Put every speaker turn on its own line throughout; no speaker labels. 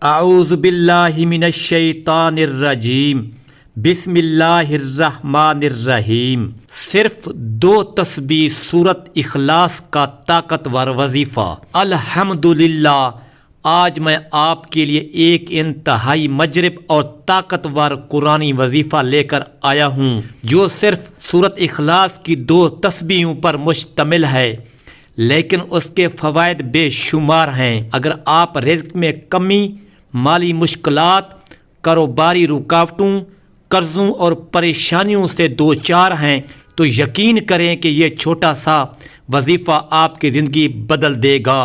اعوذ باللہ من الشیطان الرجیم بسم اللہ الرحمن الرحیم۔ صرف 2 تسبیح سورت اخلاص کا طاقتور وظیفہ۔ الحمدللہ، آج میں آپ کے لیے ایک انتہائی مجرب اور طاقتور قرآنی وظیفہ لے کر آیا ہوں جو صرف سورت اخلاص کی 2 تسبیحوں پر مشتمل ہے، لیکن اس کے فوائد بے شمار ہیں۔ اگر آپ رزق میں کمی، مالی مشکلات، کاروباری رکاوٹوں، قرضوں اور پریشانیوں سے دوچار ہیں تو یقین کریں کہ یہ چھوٹا سا وظیفہ آپ کی زندگی بدل دے گا۔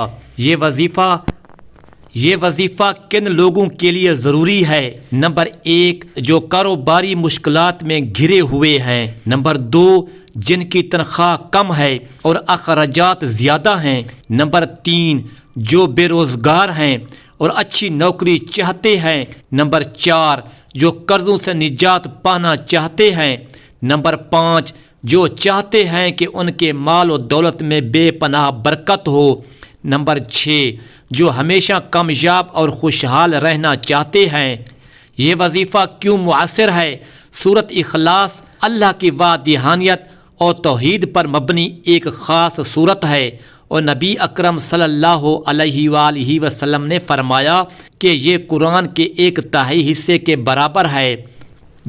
یہ وظیفہ کن لوگوں کے لیے ضروری ہے؟ نمبر 1، جو کاروباری مشکلات میں گھرے ہوئے ہیں۔ نمبر 2، جن کی تنخواہ کم ہے اور اخراجات زیادہ ہیں۔ نمبر 3، جو بے روزگار ہیں اور اچھی نوکری چاہتے ہیں۔ نمبر 4، جو قرضوں سے نجات پانا چاہتے ہیں۔ نمبر 5، جو چاہتے ہیں کہ ان کے مال و دولت میں بے پناہ برکت ہو۔ نمبر 6، جو ہمیشہ کامیاب اور خوشحال رہنا چاہتے ہیں۔ یہ وظیفہ کیوں مؤثر ہے؟ سورت اخلاص اللہ کی وحدانیت اور توحید پر مبنی ایک خاص سورت ہے، اور نبی اکرم صلی اللہ علیہ وآلہ وسلم نے فرمایا کہ یہ قرآن کے 1/3 حصے کے برابر ہے۔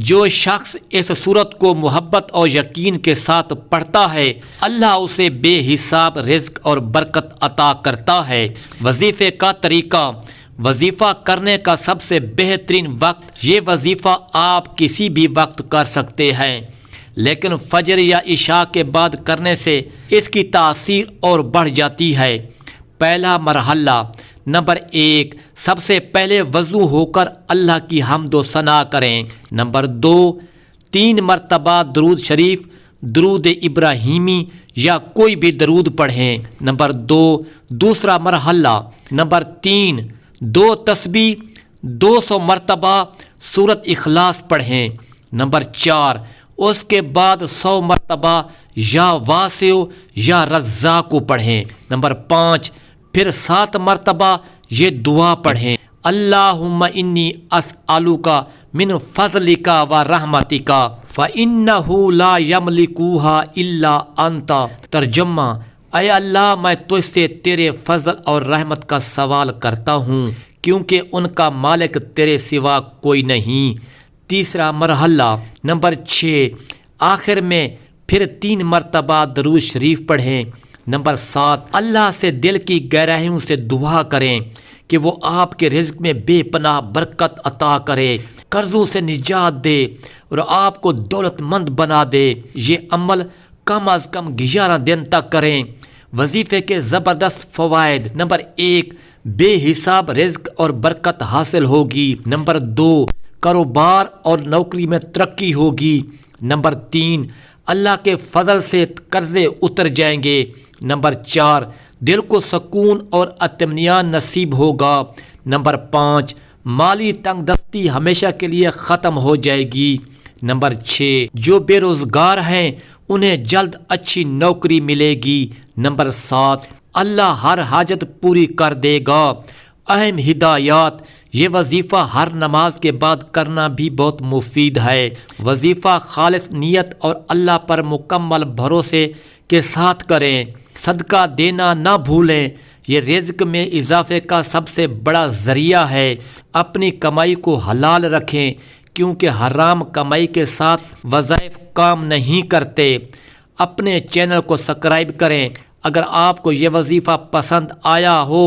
جو شخص اس سورت کو محبت اور یقین کے ساتھ پڑھتا ہے، اللہ اسے بے حساب رزق اور برکت عطا کرتا ہے۔ وظیفے کا طریقہ۔ وظیفہ کرنے کا سب سے بہترین وقت۔ یہ وظیفہ آپ کسی بھی وقت کر سکتے ہیں، لیکن فجر یا عشاء کے بعد کرنے سے اس کی تاثیر اور بڑھ جاتی ہے۔ پہلا مرحلہ۔ نمبر 1، سب سے پہلے وضو ہو کر اللہ کی حمد و ثنا کریں۔ نمبر 2، 3 مرتبہ درود شریف، درود ابراہیمی یا کوئی بھی درود پڑھیں۔ نمبر 2، دوسرا مرحلہ۔ نمبر 3، 2 تسبیح 200 مرتبہ سورت اخلاص پڑھیں۔ نمبر 4، اس کے بعد 100 مرتبہ یا واسع یا رزاق کو پڑھیں۔ نمبر 5، پھر 7 مرتبہ یہ دعا پڑھیں، اللہم انی اسألک من فضلک و رحمتک فإنہ لا یملکوہا الا انت۔ ترجمہ: اے اللہ، میں تجھ سے تیرے فضل اور رحمت کا سوال کرتا ہوں کیونکہ ان کا مالک تیرے سوا کوئی نہیں۔ تیسرا مرحلہ۔ نمبر 6، آخر میں پھر 3 مرتبہ درود شریف پڑھیں۔ نمبر 7، اللہ سے دل کی گہرائیوں سے دعا کریں کہ وہ آپ کے رزق میں بے پناہ برکت عطا کرے، قرضوں سے نجات دے اور آپ کو دولت مند بنا دے۔ یہ عمل کم از کم 11 دن تک کریں۔ وظیفے کے زبردست فوائد۔ نمبر 1، بے حساب رزق اور برکت حاصل ہوگی۔ نمبر 2، کاروبار اور نوکری میں ترقی ہوگی۔ نمبر 3، اللہ کے فضل سے قرضے اتر جائیں گے۔ نمبر 4، دل کو سکون اور اطمینان نصیب ہوگا۔ نمبر 5، مالی تنگ دستی ہمیشہ کے لیے ختم ہو جائے گی۔ نمبر 6، جو بے روزگار ہیں انہیں جلد اچھی نوکری ملے گی۔ نمبر 7، اللہ ہر حاجت پوری کر دے گا۔ اہم ہدایات۔ یہ وظیفہ ہر نماز کے بعد کرنا بھی بہت مفید ہے۔ وظیفہ خالص نیت اور اللہ پر مکمل بھروسے کے ساتھ کریں۔ صدقہ دینا نہ بھولیں، یہ رزق میں اضافے کا سب سے بڑا ذریعہ ہے۔ اپنی کمائی کو حلال رکھیں کیونکہ حرام کمائی کے ساتھ وظائف کام نہیں کرتے۔ اپنے چینل کو سبسکرائب کریں۔ اگر آپ کو یہ وظیفہ پسند آیا ہو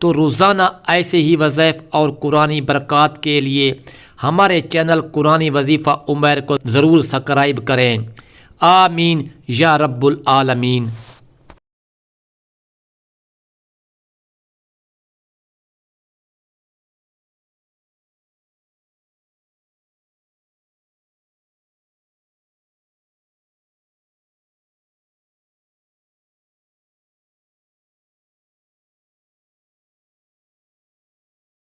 تو روزانہ ایسے ہی وظائف اور قرآنی برکات کے لیے ہمارے چینل قرآنی وظیفہ عمیر کو ضرور سبسکرائب کریں۔ آمین یا رب العالمین۔